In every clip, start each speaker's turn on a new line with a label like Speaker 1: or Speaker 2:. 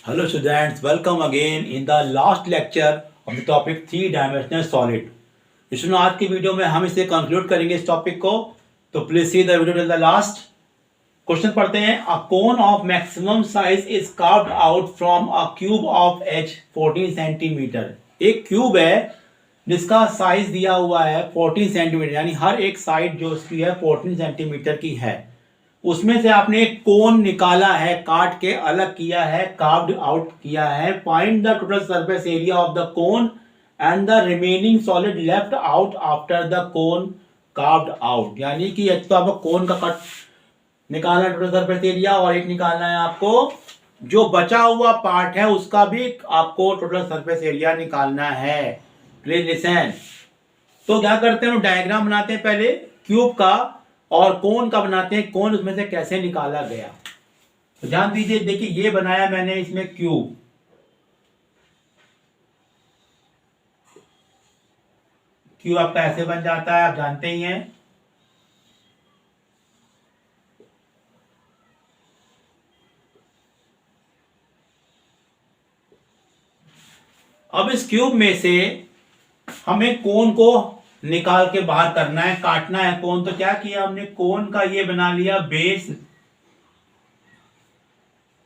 Speaker 1: Hello students, welcome again in the last lecture of the topic three dimensional solid. इसमें आज की video में हम इसे कंक्लूड करेंगे इस टॉपिक को, तो please see the video till the last. Question पढ़ते हैं। A cone of maximum size is carved out from a cube of edge 14 centimetre. एक क्यूब है जिसका साइज दिया हुआ है 14 सेंटीमीटर, यानी हर एक साइड जो उसकी है 14 सेंटीमीटर की है। उसमें से आपने एक कोन निकाला है, काट के अलग किया है, कार्व्ड आउट किया है। Find the total surface area of the cone and the remaining solid left out after the cone carved out. यानी कि एक तो आपको कोन का कट निकालना है, टोटल सरफेस एरिया, और एक निकालना है आपको जो बचा हुआ पार्ट है उसका भी आपको टोटल सरफेस एरिया निकालना है। Please listen. तो क्या करते हैं, डायग्राम बनाते हैं पहले क्यूब का और कोन का बनाते हैं, कोन उसमें से कैसे निकाला गया। तो ध्यान दीजिए, देखिए ये बनाया मैंने इसमें क्यूब। क्यूब आपका ऐसे बन जाता है, आप जानते ही हैं। अब इस क्यूब में से हमें कोन को निकाल के बाहर करना है, काटना है कोन। तो क्या किया हमने, कोन का ये बना लिया बेस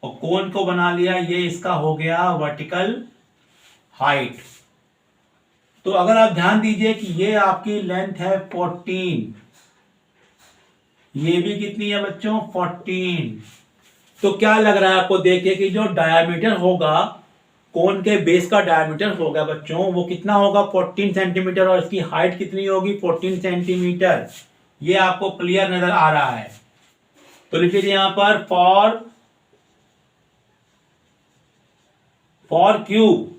Speaker 1: और कोन को बना लिया ये इसका हो गया वर्टिकल हाइट। तो अगर आप ध्यान दीजिए कि ये आपकी लेंथ है 14, ये भी कितनी है बच्चों 14। तो क्या लग रहा है आपको, देखिए कि जो डायामीटर होगा, कोन के बेस का डायमीटर होगा बच्चों, वो कितना होगा 14 सेंटीमीटर, और इसकी हाइट कितनी होगी 14 सेंटीमीटर। ये आपको क्लियर नजर आ रहा है। तो लिख लीजिए यहां पर फॉर क्यूब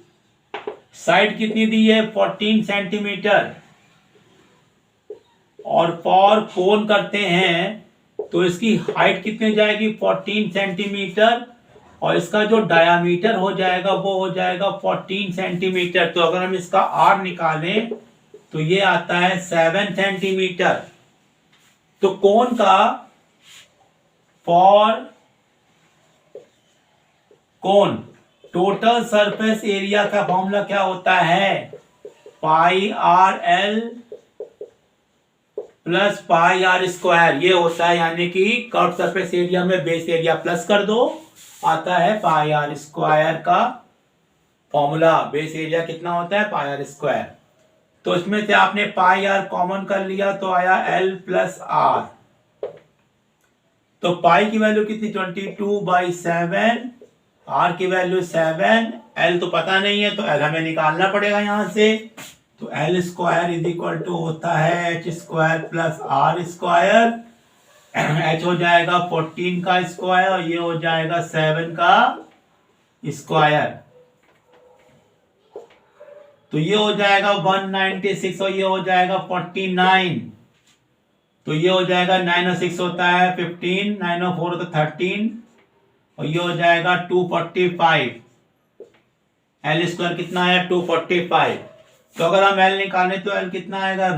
Speaker 1: साइड कितनी दी है 14 सेंटीमीटर, और फॉर कोन करते हैं तो इसकी हाइट कितनी जाएगी 14 सेंटीमीटर, और इसका जो डायामीटर हो जाएगा वो हो जाएगा 14 सेंटीमीटर। तो अगर हम इसका आर निकालें तो ये आता है 7 सेंटीमीटर। तो कोन का for cone total surface area का फॉर्मूला क्या होता है, pi r l plus pi r square, ये होता है। यानी कि कर्व सरफेस एरिया में बेस एरिया प्लस कर दो, आता है पाई आर स्क्वायर का फॉर्मूला। बेस एरिया कितना होता है पाई आर स्क्वायर। तो इसमें से आपने पाई आर कॉमन कर लिया तो आया एल प्लस आर। तो पाई की वैल्यू कितनी 22/7, आर की वैल्यू 7, एल तो पता नहीं है तो एल हमें निकालना पड़ेगा यहां से। तो L square is equal to होता है H square plus R square. H हो जाएगा 14 का स्क्वायर और ये हो जाएगा 7 का स्क्वायर। तो ये हो जाएगा 196 और ये हो जाएगा 49। तो ये हो जाएगा 9 और 6 होता है 15, 9 और 4 होता है 13, और ये हो जाएगा 245। एल स्क्वायर कितना है 245। तो अगर हम एल निकालें तो एल कितना आएगा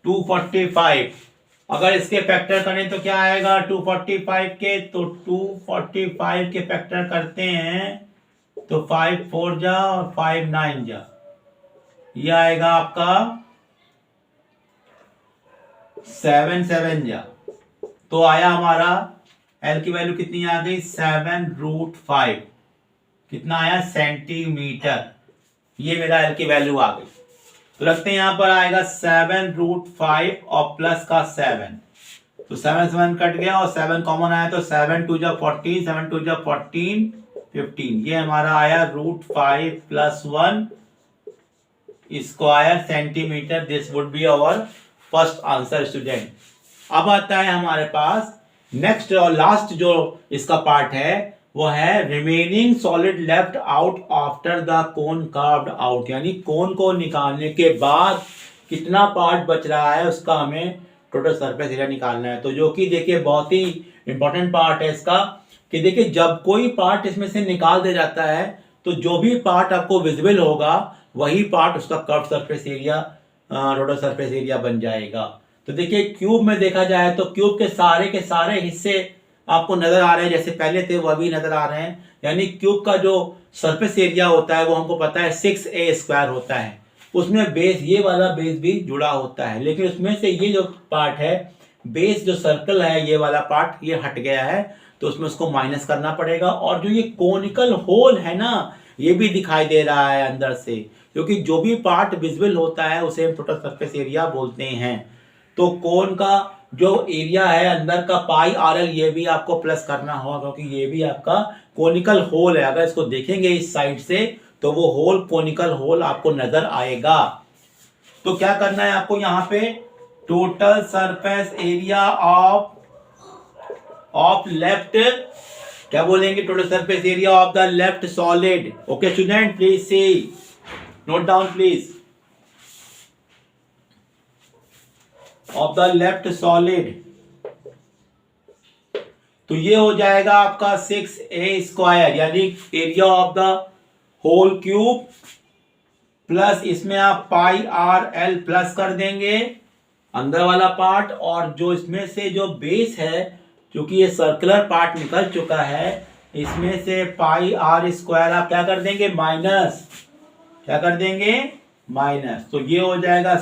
Speaker 1: √245। अगर इसके फैक्टर करें तो क्या आएगा 245 के, तो 245 के फैक्टर करते हैं तो 5 4 जा और 5 9 जा, ये आएगा आपका 7 7 जा। तो आया हमारा एल की वैल्यू कितनी आ गई 7√5, कितना आया सेंटीमीटर। ये मेरा एल की वैल्यू आ गई। तो रखते हैं यहां पर आएगा 7√5 और प्लस का 7, तो 7 7 कट गया और 7 कॉमन आया तो 7 2 जा 14, 7 2 जा 14, 15। ये हमारा आया √5 plus 1 square centimetre. This would be our first answer student. अब आता है हमारे पास नेक्स्ट और लास्ट जो इसका पार्ट है, वो है remaining solid left out after the cone carved out. यानी कोन को निकालने के बाद कितना पार्ट बच रहा है उसका हमें टोटल सरफेस एरिया निकालना है। तो जो कि देखिए बहुत ही इंपॉर्टेंट पार्ट है इसका, कि देखिए जब कोई पार्ट इसमें से निकाल दिया जाता है तो जो भी पार्ट आपको विजिबल होगा वही पार्ट उसका curve surface area, total surface area बन जाएगा। तो देखिए क्यूब में देखा जाए तो क्यूब के सारे हिस्से आपको नजर आ रहे हैं, जैसे पहले थे वह भी नजर आ रहे हैं। यानी क्यूब का जो सरफेस एरिया होता है वो हमको पता है 6a² होता है। उसमें बेस, ये वाला बेस भी जुड़ा होता है, लेकिन उसमें से ये जो पार्ट है, बेस जो सर्कल है, ये वाला पार्ट ये हट गया है, तो उसमें उसको माइनस करना पड़ेगा। और जो ये कोनिकल होल है ना, ये भी दिखाई दे रहा है अंदर से, क्योंकि जो भी पार्ट विजिबल होता है उसे हम टोटल सरफेस एरिया बोलते हैं। तो कोन का जो एरिया है अंदर का पाई आर एल, ये भी आपको प्लस करना होगा, क्योंकि ये भी आपका कोनिकल होल है। अगर इसको देखेंगे इस साइड से तो वो होल कोनिकल होल आपको नजर आएगा। तो क्या करना है आपको यहाँ पे, total surface area of left, क्या बोलेंगे, total surface area of the left solid. Okay student, please see, note down please, of the left solid. तो ये हो जाएगा आपका 6a², यानी area of the whole cube, plus इसमें आप पाई आर एल प्लस कर देंगे अंदर वाला पार्ट, और जो इसमें से जो बेस है, क्योंकि ये सर्कुलर पार्ट निकल चुका है, इसमें से पाई r² आप क्या कर देंगे, माइनस, क्या कर देंगे, माइनस। तो ये हो जाएगा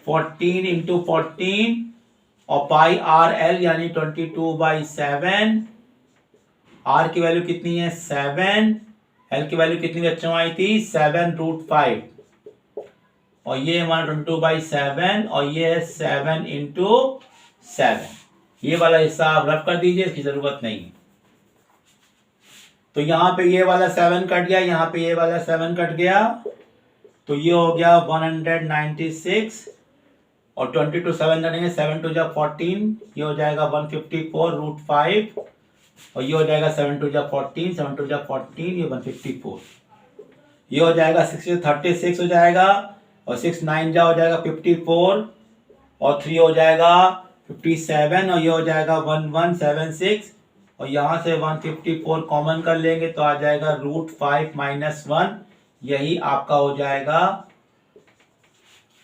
Speaker 1: 14 इंटू 14 और पाई आर एल यानी 22/7। आर की वैल्यू कितनी है, 7। एल की वैल्यू कितनी बच्चों आई थी, 7√5। और ये हमारा 22/7 और ये है 7 इंटू 7। ये वाला हिस्सा आप रफ कर दीजिए, इसकी जरूरत नहीं है। तो यहाँ पे ये वाला 7 कट गया, यहाँ पे ये वाला 7 कट गया, तो ये हो गया 196 और 22 7 कटेंगे, 7 2 जा 14, ये हो जाएगा 154√5 और ये हो जाएगा 7 2 जा 14, 7 2 जा 14, ये 154, ये हो जाएगा 36 हो जाएगा, और 6 9 जा हो जाएगा 54 और 3 हो जाएगा 57 और ये हो जाएगा 1176 और यहाँ से 154 कॉमन कर लेंगे तो आ जाएगा √5 - 1। यही आपका हो जाएगा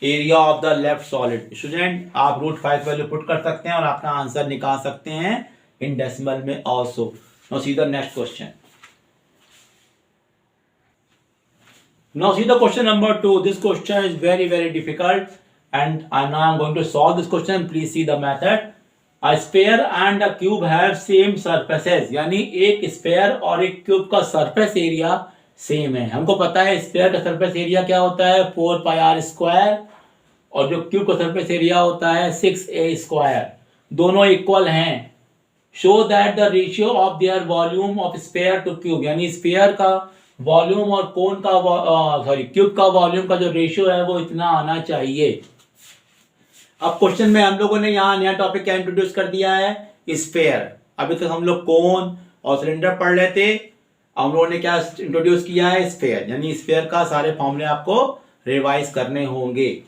Speaker 1: area of the left solid. Student, आप √5 वैल्यू पुट कर सकते हैं और अपना आंसर निकाल सकते हैं इन डेसिमल में also. Now see the next question. Now see the question number 2. This question is very difficult and now I am going to solve this question. Please see the method. A sphere and a cube have same surfaces. यानी एक sphere और एक cube का surface area same है। हमको पता है sphere का सरफेस एरिया क्या होता है, 4πr² और जो क्यूब का सरफेस एरिया होता है 6a²। दोनों इक्वल हैं। Show that the ratio of their volume of sphere two cube, यानी स्फेयर का वॉल्यूम और कोन का क्यूब का वॉल्यूम का जो रेशियो है वो इतना आना चाहिए। अब क्वेश्चन में हम लोगों ने यहाँ नया टॉपिक क्या इंट्रोड्यूस कर दिया है, स्फेयर। अभी तक हम लोग कोन और सिलेंडर पढ़ रहे थे, हम लोगों ने क्या इंट्रोड्यूस किया है, स्फेयर। यानी स्फेयर का सारे फॉर्मूले आपको रिवाइज करने होंगे।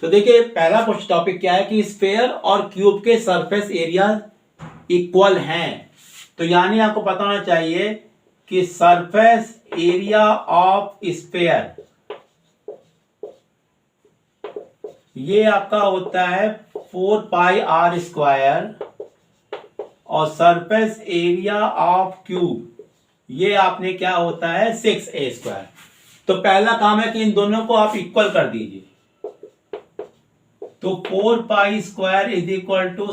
Speaker 1: तो देखिए पहला क्वेश्चन टॉपिक क्या है कि स्फेयर और क्यूब के सरफेस एरिया इक्वल हैं। तो यानी आपको पता होना चाहिए कि सरफेस एरिया ऑफ स्फेयर ये आपका होता है 4πr² और सरफेस एरिया ऑफ क्यूब ये आपने क्या होता है 6a²। तो पहला काम है कि इन दोनों को आप इक्वल कर दीजिए। तो 4π² =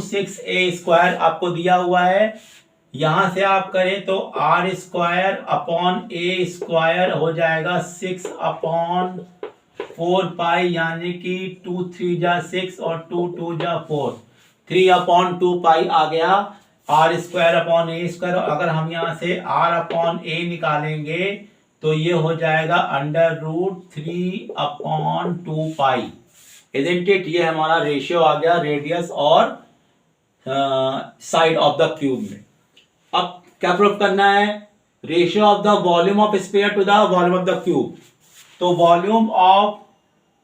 Speaker 1: 6a² आपको दिया हुआ है। यहां से आप करें तो r² हो जाएगा 6/4π, यानी कि 2 3 जा 6 और 2 2 जा 4, 3/2π आ गया r²/a²। अगर हम यहां से r/a निकालेंगे तो ये हो जाएगा √3/2π। इजंट इट, ये हमारा रेशियो आ गया रेडियस और साइड ऑफ द क्यूब में। अब क्या प्रूव करना है, ratio of the volume of sphere to the volume of the cube. तो वॉल्यूम ऑफ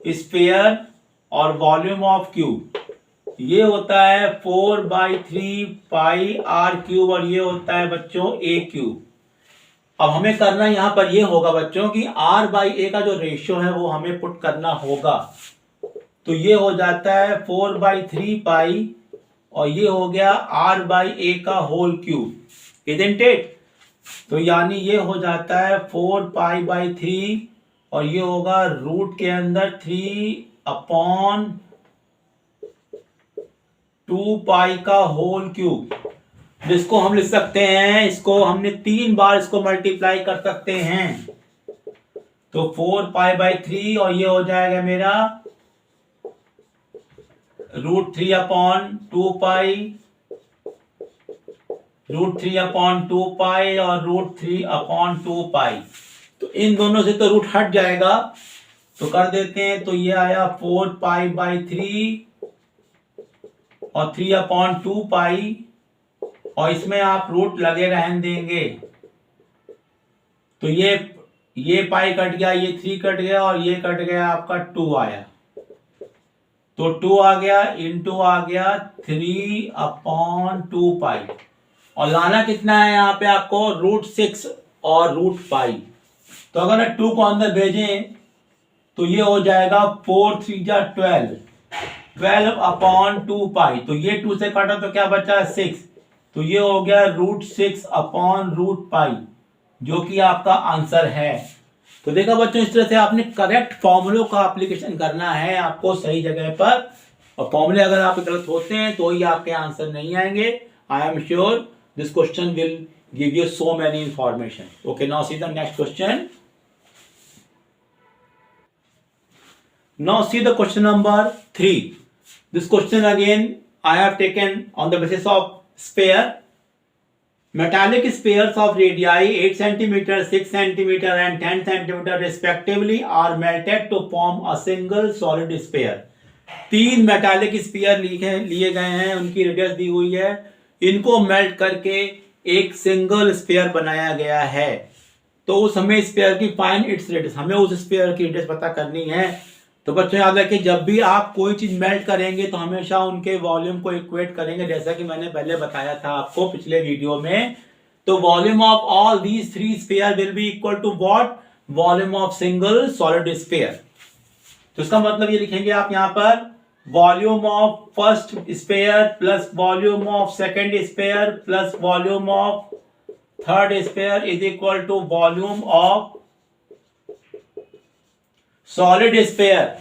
Speaker 1: स्फीयर और वॉल्यूम ऑफ क्यूब ये होता है 4/3πr³ और ये होता है बच्चों a³। अब हमें करना यहां पर ये होगा बच्चों कि r/a का जो रेशियो है वो हमें पुट करना होगा। तो ये हो जाता है 4/3π और ये हो गया r/a का होल क्यूब, इजंट इट? तो यानी ये हो जाता है 4π/3 और ये होगा रूट के अंदर 3/2π का होल क्यूब, जिसको हम लिख सकते हैं, इसको हमने 3 बार इसको मल्टीप्लाई कर सकते हैं। तो 4π/3 और ये हो जाएगा मेरा √3/2π और √3/2π। तो इन दोनों से तो रूट हट जाएगा, तो कर देते हैं। तो ये आया 4π/3 और 3/2π और इसमें आप रूट लगे रहने देंगे। तो ये पाई कट गया, ये 3 कट गया और ये कट गया, आपका 2 आया। तो 2 आ गया, इंटू आ गया 3/2π और लाना कितना है यहाँ पे आपको, √6 और √π। तो अगर 2 को अंदर भेजें तो ये हो जाएगा 12/2π। तो ये 2 से काटा तो क्या बचा, 6। तो ये हो गया √6/√π, जो कि आपका आंसर है। तो देखा बच्चों, इस तरह से आपने करेक्ट फॉर्मूलों का एप्लीकेशन करना है आपको सही जगह पर, और फॉर्मूले अगर आप गलत होते हैं तो ही आपके आंसर नहीं आएंगे। I am sure this question will give you so many information. Okay, now see the next question. Now see the question number 3. This question again I have taken on the basis of sphere. Metallic spheres of radii 8 cm, 6 cm and 10 cm respectively are melted to form a single solid sphere. 3 metallic sphere लिए गए हैं, उनकी radius दी हुई है, इनको melt करके एक single sphere बनाया गया है। तो उस हमें स्फीयर की फाइंड इट्स रेडियस, हमें उस स्फीयर की रेडियस पता करनी है। तो बच्चों याद रखिए, जब भी आप कोई चीज मेल्ट करेंगे तो हमेशा उनके वॉल्यूम को इक्वेट करेंगे, जैसा कि मैंने पहले बताया था आपको पिछले वीडियो में। तो volume of all these 3 sphere will be equal to what, volume of single solid sphere. तो इसका मतलब ये लिखेंगे आप यहाँ पर, volume of first sphere plus volume of second sphere plus volume of third sphere is equal to volume of solid sphere.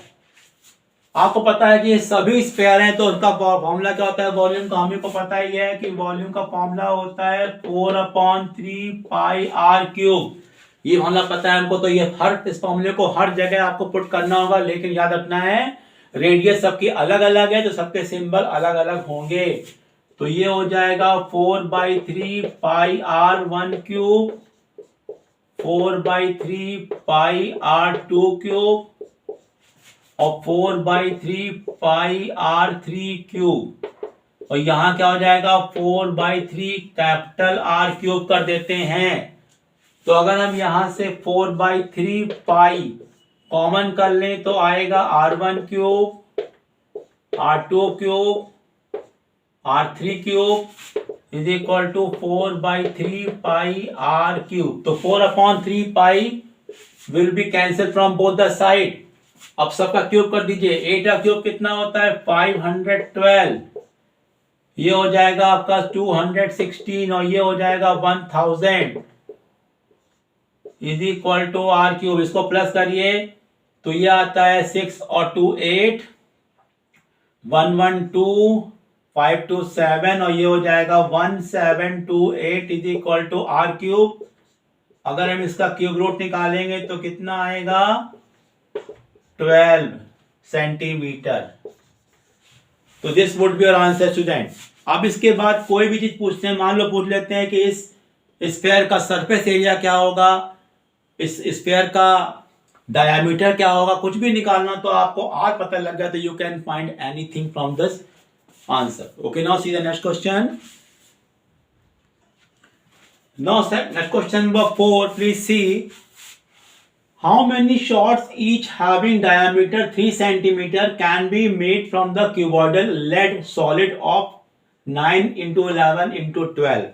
Speaker 1: आपको पता है कि ये सभी स्फीयर हैं, तो उनका फॉर्मूला क्या होता है वॉल्यूम का, हमें को पता ही है कि वॉल्यूम का फॉर्मूला होता है 4/3πr³। ये फॉर्मूला पता है हमको, तो ये इस फॉर्मूले को हर जगह आपको पुट करना होगा। लेकिन याद रखना है, रेडियस सबकी अलग अलग है, तो सबके सिंबल अलग अलग होंगे। तो ये हो जाएगा 4/3πr₁³ 4/3πr₂³ और 4/3πr₃³ और यहां क्या हो जाएगा 4/3 कैपिटल R³ कर देते हैं। तो अगर हम यहां से 4/3π कॉमन कर लें तो आएगा R₁³ R₂³ R₃³ is equal to 4/3πr³। तो 4/3π will be cancel from both the side. अब सबका क्यूब कर दीजिए। 8 का क्यूब कितना होता है 512। ये हो जाएगा आपका 216 और ये हो जाएगा 1000 इज इक्वल टू R₃। इसको प्लस करिए तो ये आता है 6 और 2 8 112 527 और ये हो जाएगा 1728 इज इक्वल टू R₃। अगर हम इसका क्यूब रूट निकालेंगे तो कितना आएगा 12 सेंटीमीटर। तो this would be your answer student. अब इसके बाद कोई भी चीज पूछते हैं, मान लो पूछ लेते हैं कि इस स्फीयर का सरफेस एरिया क्या होगा, इस स्फीयर का डायमीटर क्या होगा, कुछ भी निकालना तो आपको आज पता लग गया तो you can find anything from this answer. Okay, now see the next question. Now next question number 4. Please see how many shots each having diameter 3 cm can be made from the cuboidal lead solid of 9 into 11 into 12.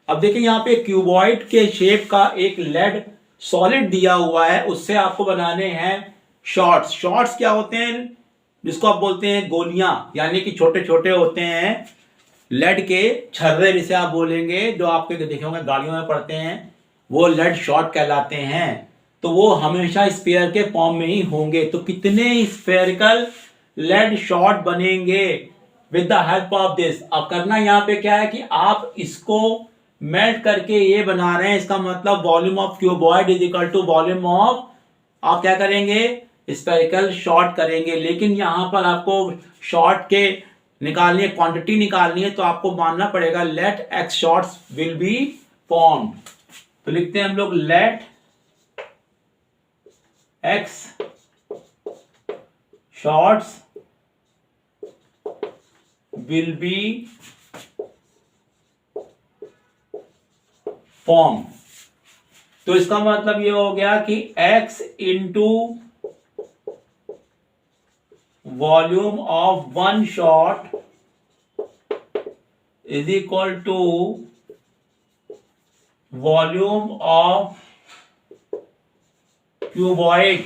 Speaker 1: अब देखिए यहाँ पे cuboid के shape का एक lead solid दिया हुआ है, उससे आपको बनाने हैं शॉट्स। शॉट्स क्या होते हैं, जिसको आप बोलते हैं गोलियां, यानी कि छोटे छोटे होते हैं लेड के छर्रे जिसे आप बोलेंगे, जो आपके देखे होंगे गाड़ियों में पड़ते हैं, वो लेड शॉट कहलाते हैं। तो वो हमेशा स्फीयर के फॉर्म में ही होंगे। तो कितने स्फेरिकल लेड शॉट बनेंगे with the help of this. अब करना यहाँ पे क्या है कि आप इसको मेल्ट करके ये बना रहे हैं, इसका मतलब volume of cuboid is equal to volume of, आप क्या करेंगे, स्फेरिकल शॉट करेंगे। लेकिन यहां पर आपको शॉट के निकालनी है, क्वांटिटी निकालनी है, तो आपको मानना पड़ेगा let X shots will be formed. तो लिखते हैं हम लोग let X shots will be form. तो इसका मतलब ये हो गया कि x into volume of one shot is equal to volume of cuboid.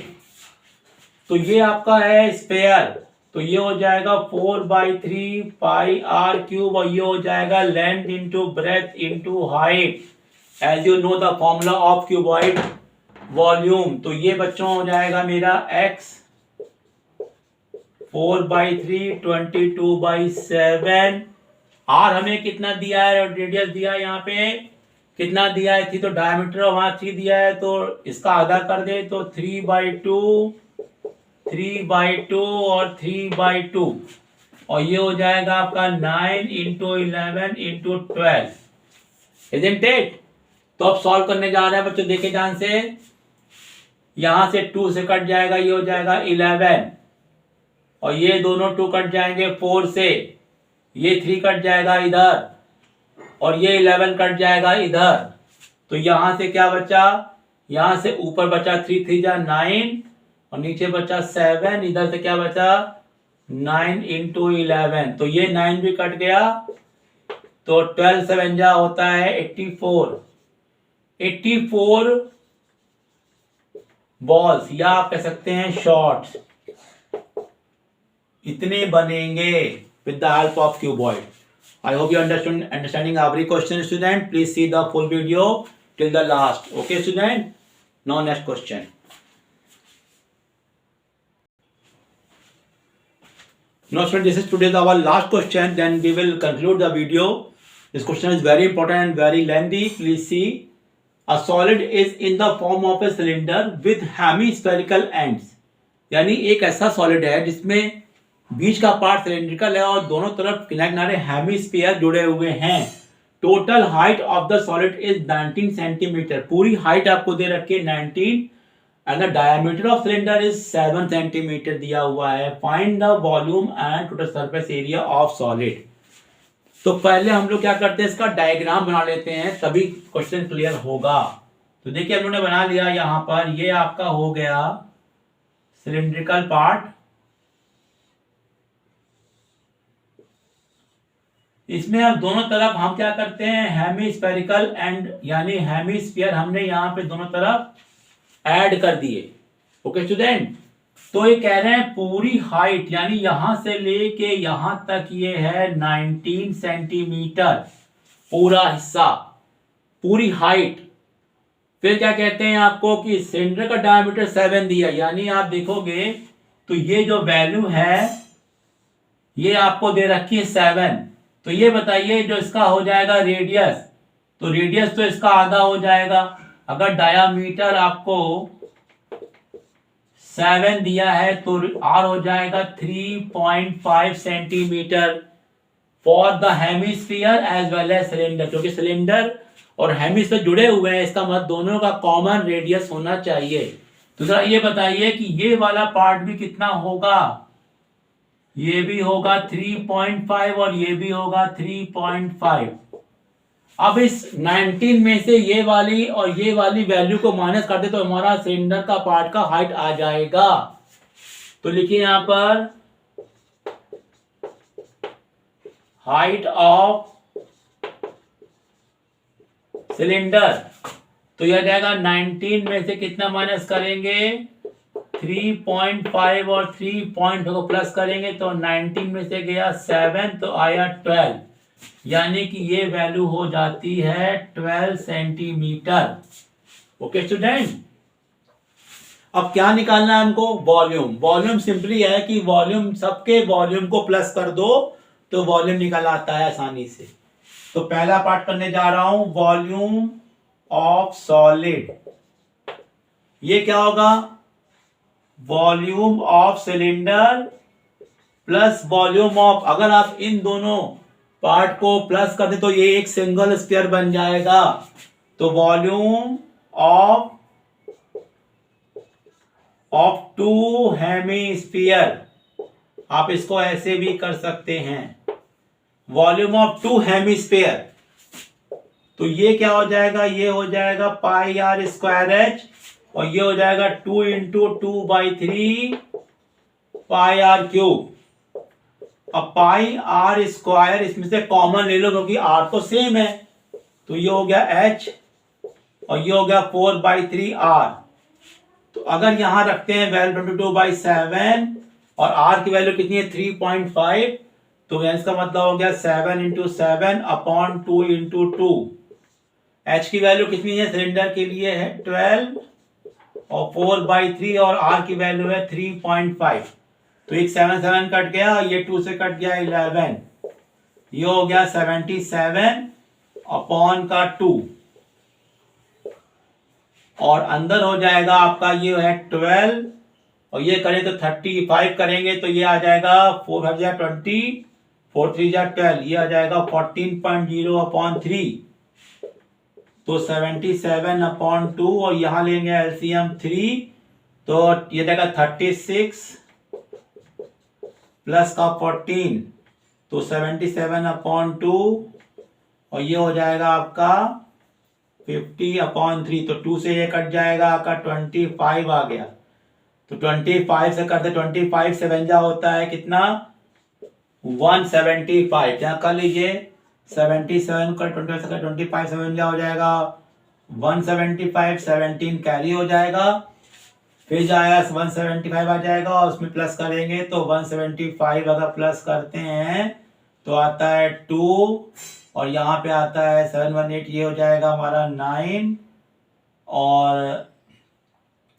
Speaker 1: तो ये आपका है स्फेयर, तो ये हो जाएगा 4/3 पाई आर क्यूब, और ये हो जाएगा length into breadth into height, as you know the formula of cuboid volume. तो ये बच्चों हो जाएगा मेरा x 4/3 22/7। आर हमें कितना दिया है, रेडियस दिया है, यहाँ पे कितना दिया है, थी, तो डायमीटर वहां 3 दिया है, तो इसका आधा कर दे तो 3/2 3/2 और 3/2, और ये हो जाएगा आपका 9 इंटू 11 इंटू 12, इजंट इट। तो अब सॉल्व करने जा रहे हैं बच्चों, देखे ध्यान से, यहां से 2 से कट जाएगा, ये हो जाएगा 11, और ये दोनों 2 कट जाएंगे 4 से, ये 3 कट जाएगा इधर, और ये 11 कट जाएगा इधर। तो यहां से क्या बचा, यहां से ऊपर बचा 3 3 जा 9, और नीचे बचा 7, इधर से क्या बचा 9 इंटू 11, तो ये 9 भी कट गया, तो 12 7 जा होता है 84 बॉल्स, या आप कह सकते हैं शॉट्स, इतने बनेंगे with the help of cuboid. I hope you understanding every question, student. Please see the full video till the last. Okay, student. Now next question. Now, student, this is today's our last question. Then we will conclude the video. This question is very important and very lengthy. Please see. A solid is in the form of a cylinder with hemispherical ends. यानी एक ऐसा solid है जिसमें बीच का part cylindrical है और दोनों तरफ किनारे हेमिस्फीयर जुड़े हुए हैं। Total height of the solid is 19 centimetre. पूरी हाइट आपको दे रखी है 19, and the diameter of cylinder is 7 centimetre दिया हुआ है। Find the volume and total surface area of solid. तो पहले हम लोग क्या करते हैं, इसका डायग्राम बना लेते हैं, तभी क्वेश्चन क्लियर होगा। तो देखिए हम लोगों ने बना लिया, यहां पर ये आपका हो गया सिलेंड्रिकल पार्ट, इसमें अब दोनों तरफ हम क्या करते हैं, हेमिस्फेरिकल एंड यानी हेमिस्फीयर हमने यहाँ पे दोनों तरफ ऐड कर दिए। ओके स्टूडेंट, तो ये कह रहे हैं पूरी हाइट यानी यहां से लेके यहां तक ये है 19 सेंटीमीटर, पूरा हिस्सा, पूरी हाइट। फिर क्या कहते हैं आपको कि सिलेंडर का डायमीटर 7 दिया, यानी आप देखोगे तो ये जो वैल्यू है ये आपको दे रखी है 7। तो ये बताइए जो इसका हो जाएगा रेडियस, तो रेडियस तो इसका आधा हो जाएगा। अगर डायामीटर आपको 7 दिया है तो आर हो जाएगा 3.5 centimetre for the hemisphere as well as cylinder, क्योंकि सिलेंडर और हेमिस्फीयर जुड़े हुए हैं, इसका मतलब दोनों का कॉमन रेडियस होना चाहिए। तो जरा ये बताइए कि ये वाला पार्ट भी कितना होगा, ये भी होगा 3.5 और ये भी होगा 3.5। अब इस 19 में से ये वाली और ये वाली वैल्यू को माइनस कर दे तो हमारा सिलेंडर का पार्ट का हाइट आ जाएगा। तो लिखिए यहां पर हाइट ऑफ सिलेंडर, तो यह जाएगा 19 में से कितना माइनस करेंगे 3.5 और 3 को प्लस करेंगे तो 19 में से गया 7 तो आया 12। यानी कि ये वैल्यू हो जाती है 12 सेंटीमीटर। ओके स्टूडेंट, अब क्या निकालना है हमको? वॉल्यूम। वॉल्यूम सिंपली है कि वॉल्यूम, सबके वॉल्यूम को प्लस कर दो तो वॉल्यूम निकल आता है आसानी से। तो पहला पार्ट करने जा रहा हूं, वॉल्यूम ऑफ सॉलिड। ये क्या होगा? Volume of cylinder plus volume of, अगर आप इन दोनों पार्ट को प्लस कर दे तो ये एक सिंगल स्फीयर बन जाएगा। तो वॉल्यूम ऑफ टू हेमीस्फीयर, आप इसको ऐसे भी कर सकते हैं, वॉल्यूम ऑफ टू हेमीस्फीयर। तो ये क्या हो जाएगा? ये हो जाएगा पाई आर स्क्वायर एच, और ये हो जाएगा 2 इंटू 2/3 पाई आर क्यूब। अब पाई आर स्क्वायर इसमें से कॉमन ले लो क्योंकि आर तो सेम है, तो ये हो गया एच और ये हो गया 4/3 आर। तो अगर यहां रखते हैं वैल्यू 22/7 और आर की वैल्यू कितनी है? 3.5, तो इसका मतलब हो गया 7 इंटू 7 अपॉन 2 इंटू 2। एच की वैल्यू कितनी है सिलेंडर के लिए? है 12 और 4/3 और आर की वैल्यू है 3.5। तो एक 7 कट गया, ये 2 से कट गया 11, ये हो गया 77 अपॉन का 2, और अंदर हो जाएगा आपका ये है 12, और ये करें तो 35 करेंगे तो ये आ जाएगा 4/20, 4×3=12, ये आ जाएगा 14.0 अपॉन 3, तो 77 अपॉन 2, और यहां लेंगे एलसीएम 3, तो ये जाएगा 36 प्लस का 14, तो 77 अपॉन 2, और ये हो जाएगा आपका 50 अपॉन 3, तो 2 से ये कट जाएगा आपका 25 आ गया। तो 25 से करते 25 से व्यंजा होता है कितना? 175। यहाँ कर लीजिए 77 का 25 से 25 से व्यंजा हो जाएगा 175, 17 कैरी हो जाएगा, फिर जाएगा 175 आ जाएगा और उसमें प्लस करेंगे तो 175 अगर प्लस करते हैं तो आता है 2, और यहाँ पे आता है 718, ये हो जाएगा हमारा 9, और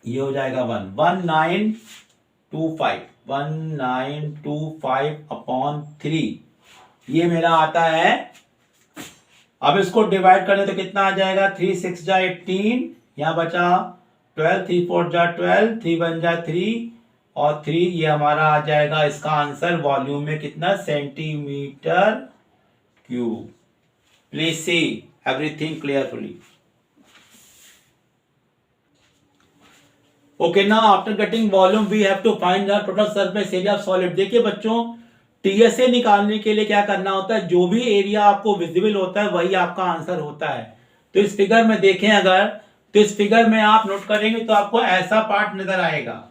Speaker 1: ये हो जाएगा 1925 अपॉन 3, ये मेरा आता है। अब इसको डिवाइड करने तो कितना आ जाएगा? 3 6 18, यहाँ बचा 12, 3 4 12, 3 1 3, और 3 ये हमारा आ जाएगा इसका आंसर वॉल्यूम में कितना? Centimetre cube. Please see everything clearfully. Okay, now after getting volume we have to find the total surface area of solid. देखिए बच्चों, टीएसए निकालने के लिए क्या करना होता है? जो भी एरिया आपको विजिबल होता है वही आपका आंसर होता है। तो इस फिगर में देखें अगर, तो इस फिगर में आप नोट करेंगे तो आपको ऐसा पार्ट नजर आएगा।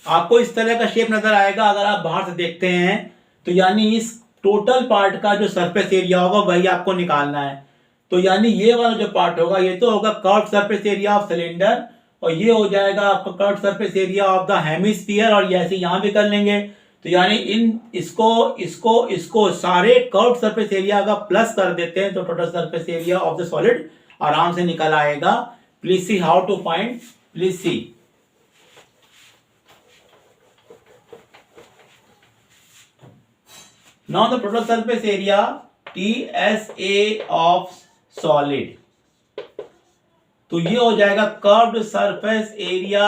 Speaker 1: आपको इस तरह का शेप नजर आएगा अगर आप बाहर से देखते हैं, तो यानी इस टोटल पार्ट का जो सरफेस एरिया होगा वही आपको निकालना है। तो यानी ये वाला जो पार्ट होगा ये तो होगा curved surface area of cylinder, और ये हो जाएगा आपका curved surface area of the hemisphere, और ऐसे यहां भी कर लेंगे। तो यानी इन इसको इसको इसको सारे कर्व्ड सरफेस एरिया का प्लस कर देते हैं तो total surface area of the solid आराम से निकल आएगा। Please see how to find, please see. Now the total surface area TSA of solid, तो ये हो जाएगा curved surface area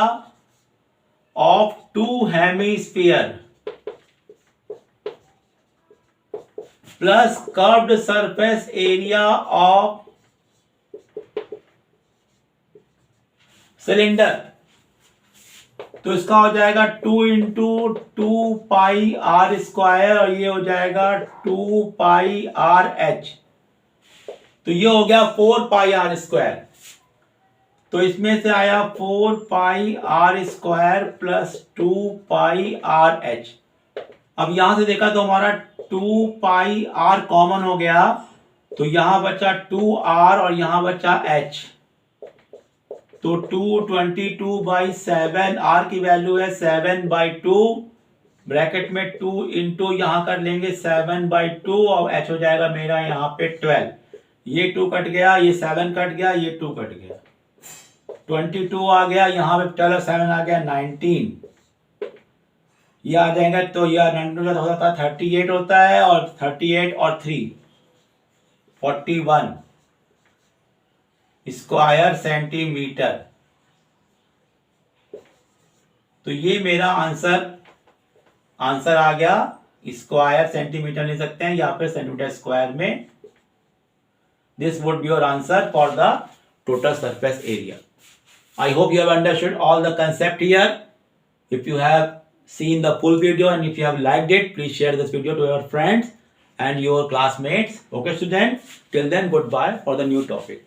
Speaker 1: of two hemisphere plus curved surface area of cylinder. तो इसका हो जाएगा 2 इंटू 2 पाई आर स्क्वायर, और ये हो जाएगा 2 पाई आर एच, तो ये हो गया 4 पाई आर स्क्वायर। तो इसमें से आया 4 pi r square plus 2 pi r h. अब यहां से देखा तो हमारा 2 पाई आर कॉमन हो गया, तो यहां बचा 2 आर और यहां बचा एच, तो 222/7, r की वैल्यू है 7/2, ब्रैकेट में 2 इंटू यहाँ कर लेंगे 7/2 और h हो जाएगा मेरा यहाँ पे 12। ये 2 कट गया, ये 7 कट गया, ये 2 कट गया, 22 आ गया, यहाँ पे 12 7 आ गया 19। ये आ जाएगा तो यह 19 होता है 38 होता है, और 38 और 3 41 स्क्वायर सेंटीमीटर। तो ये मेरा आंसर आ गया। स्क्वायर सेंटीमीटर ले सकते हैं या फिर सेंटीमीटर स्क्वायर में। This would be your answer for the total surface area. I hope you have understood all the concept here. If you have seen the full video and if you have liked it, please share this video to your friends and your classmates. Okay, students? Till then, goodbye for the new topic.